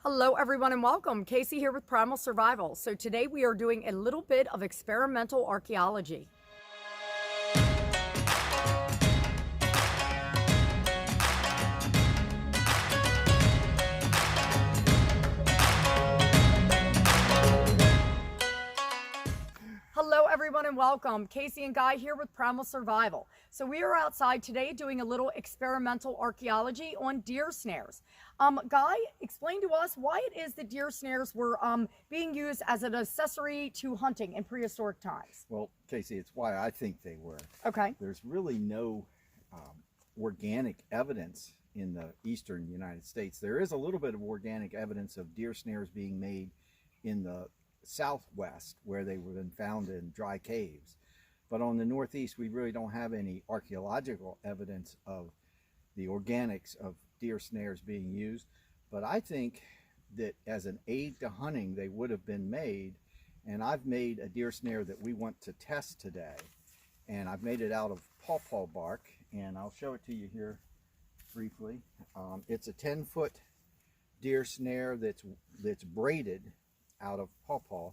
Hello everyone and welcome. Casey here with Primal Survival. So today we are doing a little bit of experimental archaeology. Hello everyone and welcome. Casey and Guy here with Primal Survival. So we are outside today doing a little experimental archaeology on deer snares. Guy, explain to us why it is that deer snares were being used as an accessory to hunting in prehistoric times. Well, Casey, it's why I think they were. Okay. There's really no organic evidence in the eastern United States. There is a little bit of organic evidence of deer snares being made in the southwest, where they were then found in dry caves. But on the northeast, we really don't have any archaeological evidence of the organics of deer snares being used. But I think that as an aid to hunting, they would have been made. And I've made a deer snare that we want to test today. And I've made it out of pawpaw bark, and I'll show it to you here briefly. It's a 10-foot deer snare that's braided out of pawpaw,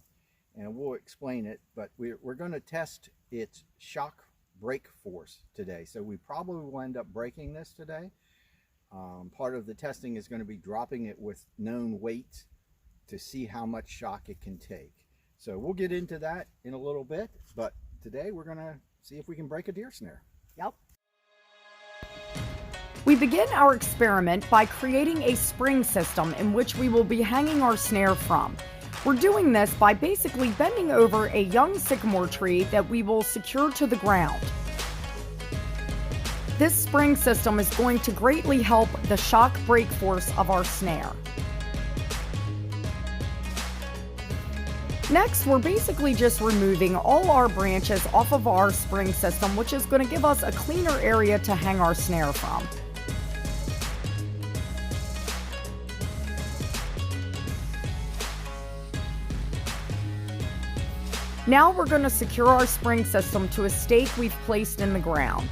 and we'll explain it, but we're going to test its shock break force today. So we probably will end up breaking this today. Part of the testing is going to be dropping it with known weights to see how much shock it can take. So we'll get into that in a little bit, but today we're going to see if we can break a deer snare. Yep. We begin our experiment by creating a spring system in which we will be hanging our snare from. We're doing this by basically bending over a young sycamore tree that we will secure to the ground. This spring system is going to greatly help the shock break force of our snare. Next, we're basically just removing all our branches off of our spring system, which is going to give us a cleaner area to hang our snare from. Now we're going to secure our spring system to a stake we've placed in the ground.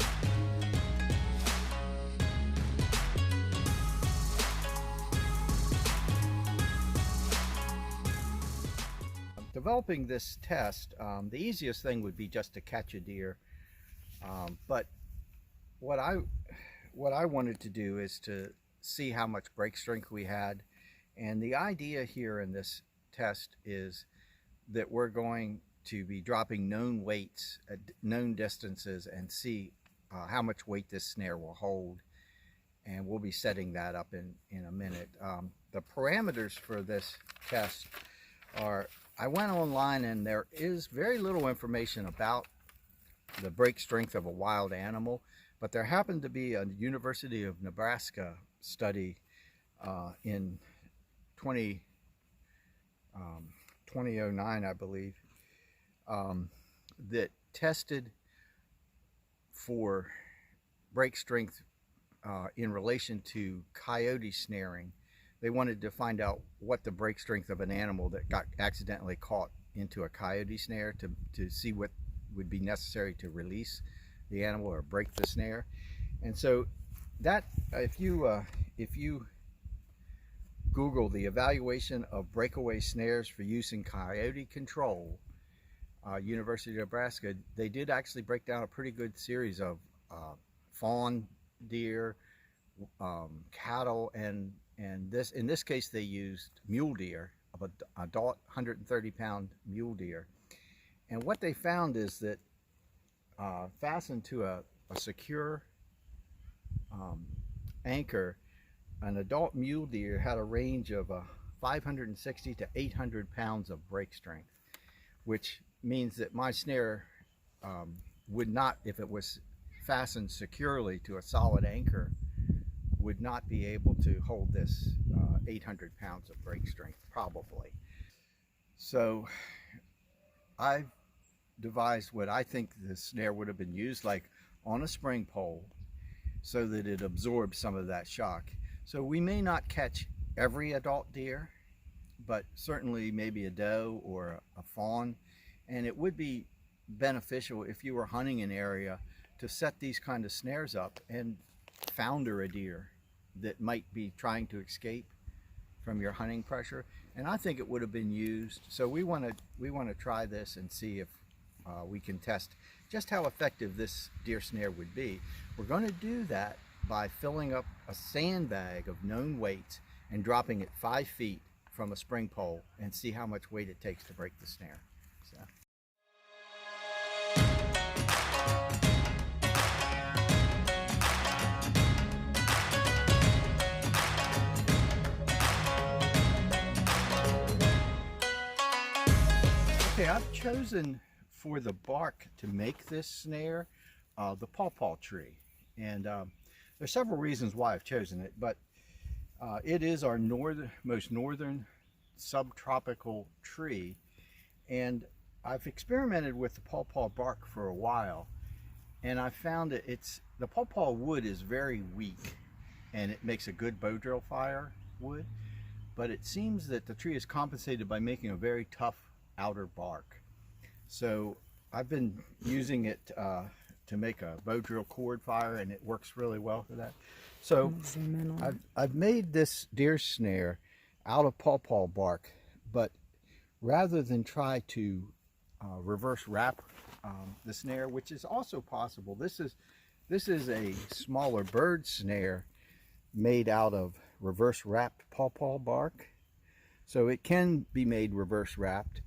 Developing this test, the easiest thing would be just to catch a deer, but what I wanted to do is to see how much break strength we had. And the idea here in this test is that we're going to be dropping known weights at known distances and see how much weight this snare will hold, and we'll be setting that up in a minute. The parameters for this test are, I went online and there is very little information about the break strength of a wild animal, but there happened to be a University of Nebraska study in 2009, I believe, that tested for break strength in relation to coyote snaring. They wanted to find out what the break strength of an animal that got accidentally caught into a coyote snare to see what would be necessary to release the animal or break the snare. And so that, if you Google the evaluation of breakaway snares for use in coyote control, University of Nebraska, they did actually break down a pretty good series of fawn deer, cattle, and this, in this case, they used mule deer, of an adult 130-pound mule deer. And what they found is that fastened to a secure anchor, an adult mule deer had a range of 560 to 800 pounds of break strength, which means that my snare would not, if it was fastened securely to a solid anchor, would not be able to hold this 800 pounds of break strength, probably. So I've devised what I think the snare would have been used like, on a spring pole, so that it absorbs some of that shock. So we may not catch every adult deer, but certainly maybe a doe or a fawn. And it would be beneficial if you were hunting an area to set these kind of snares up and founder a deer that might be trying to escape from your hunting pressure, and I think it would have been used. So we want to try this and see if we can test just how effective this deer snare would be. We're going to do that by filling up a sandbag of known weights and dropping it 5 feet from a spring pole and see how much weight it takes to break the snare. So. Okay, I've chosen for the bark to make this snare the pawpaw tree, and there's several reasons why I've chosen it, but it is our most northern subtropical tree, and I've experimented with the pawpaw bark for a while, and I found that the pawpaw wood is very weak and it makes a good bow drill fire wood, but it seems that the tree is compensated by making a very tough outer bark. So I've been using it to make a bow drill cord fire, and it works really well for that. So I've made this deer snare out of pawpaw bark, but rather than try to reverse wrap the snare, which is also possible, this is a smaller bird snare made out of reverse wrapped pawpaw bark. So it can be made reverse wrapped,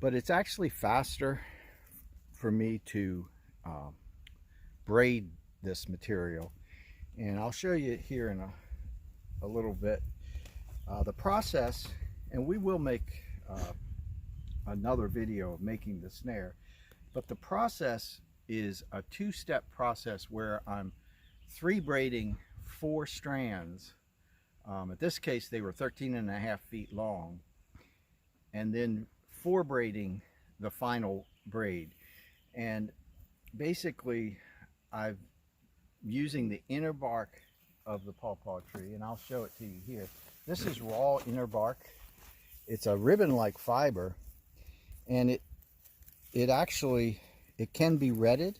but it's actually faster for me to braid this material. And I'll show you here in a little bit the process, and we will make another video of making the snare. But the process is a two-step process where I'm 3 braiding 4 strands. At this case they were 13.5 feet long, and then 4 braiding the final braid. And basically I'm using the inner bark of the pawpaw tree, and I'll show it to you here. This is raw inner bark. It's a ribbon-like fiber, and it actually can be retted,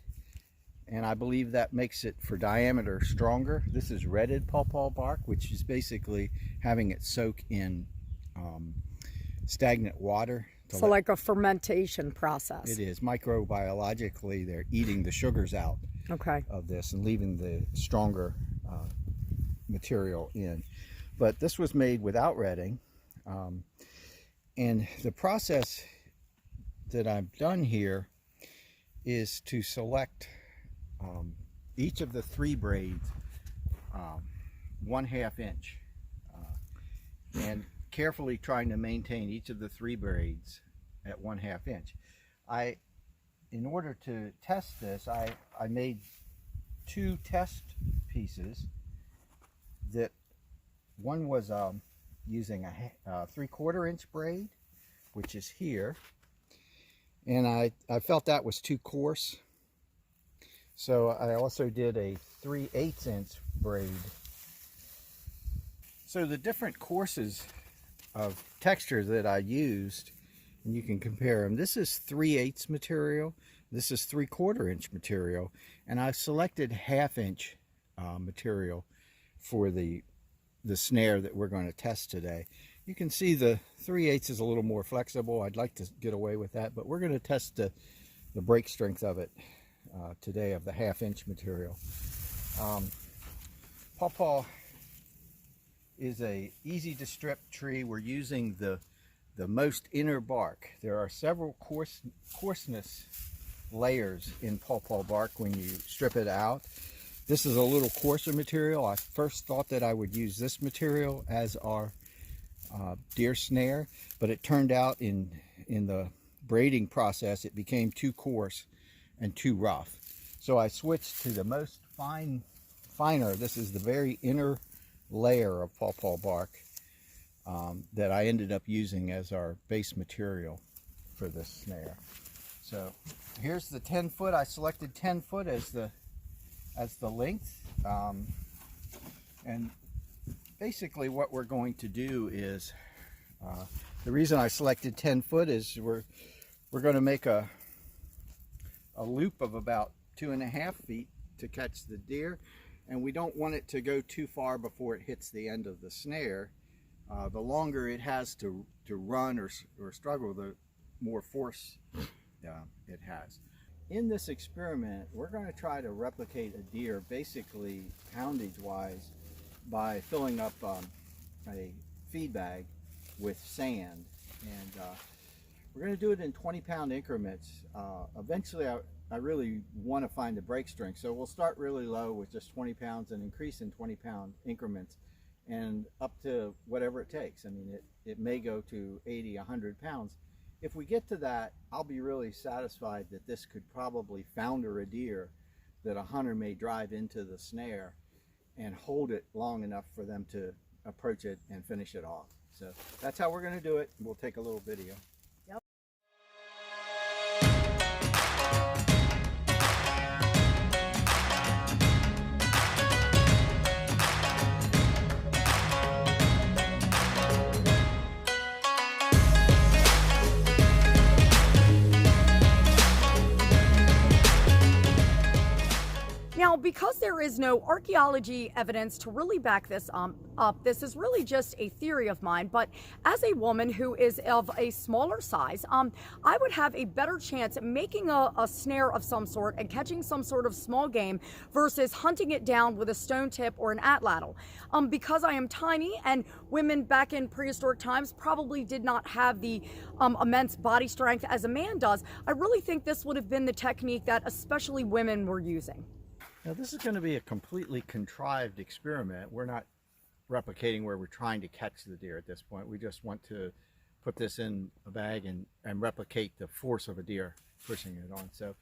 and I believe that makes it for diameter stronger. This is retted pawpaw bark, which is basically having it soak in stagnant water. So like a fermentation process. It is. Microbiologically, they're eating the sugars out of this and leaving the stronger material in. But this was made without retting, and the process that I've done here is to select each of the 3 braids 1/2 inch, and carefully trying to maintain each of the 3 braids at 1/2 inch. In order to test this, I made 2 test pieces. That one was using a 3/4 inch braid, which is here, and I felt that was too coarse, so I also did a 3/8 inch braid. So the different courses of texture that I used, and you can compare them. This is 3/8 material, this is 3/4 inch material, and I've selected 1/2 inch material for the snare that we're going to test today. You can see the 3/8 is a little more flexible. I'd like to get away with that, but we're going to test the break strength of it today, of the 1/2 inch material. Pawpaw is a easy to strip tree. We're using the most inner bark. There are several coarseness layers in pawpaw bark when you strip it out. This is a little coarser material. I first thought that I would use this material as our deer snare, but it turned out in the braiding process it became too coarse and too rough. So I switched to the most finer. This is the very inner layer of pawpaw bark that I ended up using as our base material for this snare. So here's the 10 foot. I selected 10 foot as the length, and basically what we're going to do is, the reason I selected 10 foot is we're going to make a loop of about 2.5 feet to catch the deer, and we don't want it to go too far before it hits the end of the snare, The longer it has to run or struggle, the more force it has. In this experiment, we're going to try to replicate a deer basically poundage wise by filling up a feed bag with sand, and we're going to do it in 20-pound increments. Eventually I really want to find the break strength, so we'll start really low with just 20 pounds and increase in 20-pound increments and up to whatever it takes. I mean, it may go to 80, 100 pounds. If we get to that, I'll be really satisfied that this could probably founder a deer that a hunter may drive into the snare and hold it long enough for them to approach it and finish it off. So that's how we're going to do it. We'll take a little video. Now, because there is no archaeology evidence to really back this up, this is really just a theory of mine, but as a woman who is of a smaller size, I would have a better chance at making a snare of some sort and catching some sort of small game versus hunting it down with a stone tip or an atlatl. Because I am tiny, and women back in prehistoric times probably did not have the immense body strength as a man does, I really think this would have been the technique that especially women were using. Now this is going to be a completely contrived experiment. We're not replicating where we're trying to catch the deer at this point. We just want to put this in a bag and replicate the force of a deer pushing it on. So,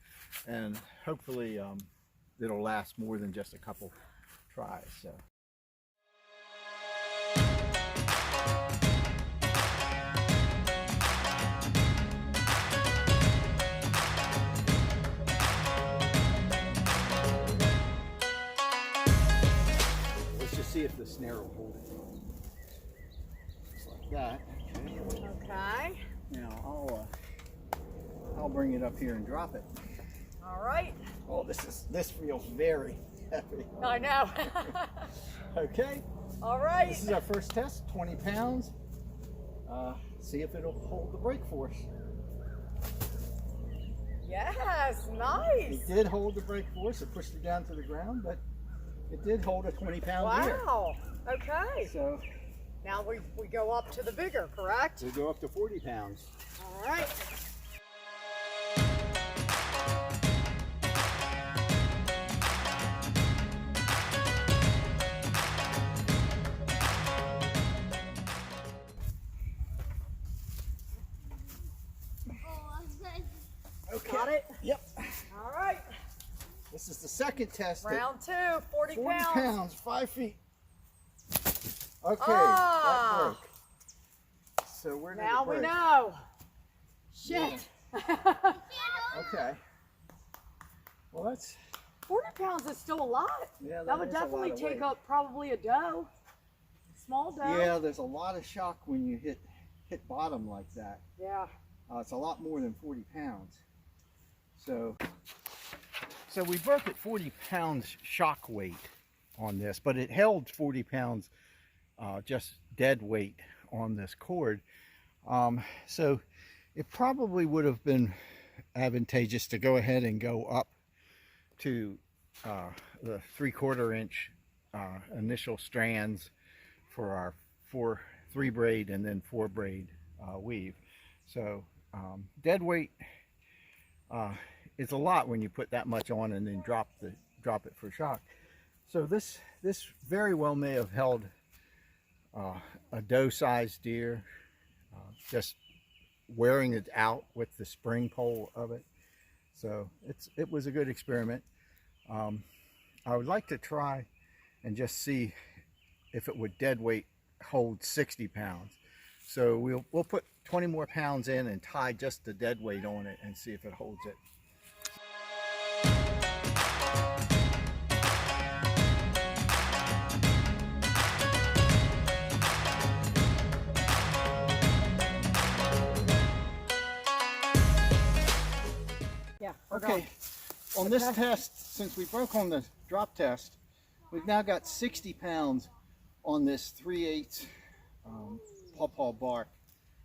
and hopefully it'll last more than just a couple tries. So. See if the snare will hold it. Just like that. Okay. Okay. Now I'll bring it up here and drop it. All right. Oh, this feels very heavy. I know. Okay. All right. This is our first test. 20 pounds. See if it'll hold the brake force. Yes. Nice. It did hold the brake force. It pushed it down to the ground, but it did hold a 20-pound deer. Wow. Okay. So now we go up to the bigger, correct? we go up to 40 pounds. All right. Okay. Got it? Yep. All right. This is the second test. Round two, 40 40 pounds. pounds, 5 feet. Okay, Ah. that broke. So where did Now it break? we know. Shit. Okay. Well, that's 40 pounds is still a lot. Yeah, that would is a lot definitely of take weight. up probably a doe. Small doe. Yeah, there's a lot of shock when you hit bottom like that. Yeah. It's a lot more than 40 pounds. So we broke at 40 pounds shock weight on this, but it held 40 pounds just dead weight on this cord. So it probably would have been advantageous to go ahead and go up to the 3/4 inch initial strands for our 3 braid and then 4 braid weave. So dead weight is a lot when you put that much on and then drop it for shock. So this very well may have held a doe-sized deer, just wearing it out with the spring pole of it. So it was a good experiment. I would like to try and just see if it would dead weight hold 60 pounds. So we'll put 20 more pounds in and tie just the dead weight on it and see if it holds it. Yeah. Okay, on this test, since we broke on the drop test, we've now got 60 pounds on this 3/8 pawpaw bark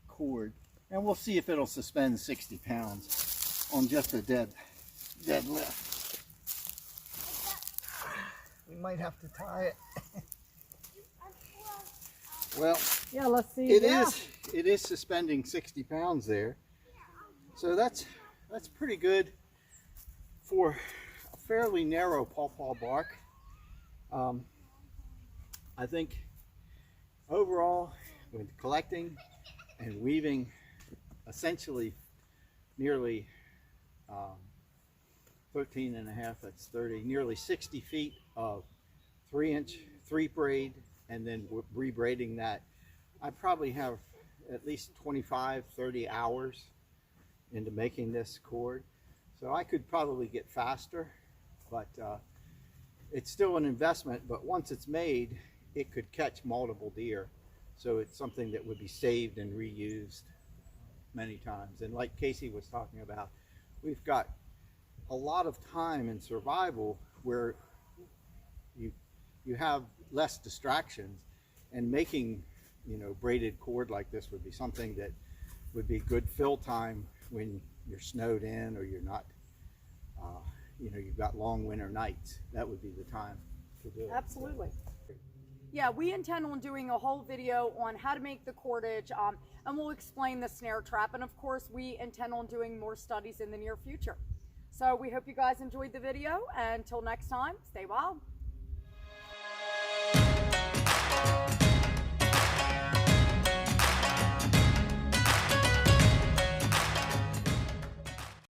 cord, and we'll see if it'll suspend 60 pounds on just a dead lift. We might have to tie it. Well, Yeah, let's see. it is suspending 60 pounds there, so that's pretty good for a fairly narrow pawpaw bark. I think overall, with collecting and weaving essentially nearly 13 and a half, that's 30, nearly 60 feet of 3-inch 3-braid, and then rebraiding that, I probably have at least 25-30 hours into making this cord. So I could probably get faster, but it's still an investment. But once it's made, it could catch multiple deer. So it's something that would be saved and reused many times. And like Casey was talking about, we've got a lot of time in survival where you have less distractions, and making, you know, braided cord like this would be something that would be good fill time when you're snowed in, or you're not, you know, you've got long winter nights. That would be the time to do it. Absolutely. Yeah, we intend on doing a whole video on how to make the cordage, and we'll explain the snare trap. And of course, we intend on doing more studies in the near future. So we hope you guys enjoyed the video. And until next time, stay wild.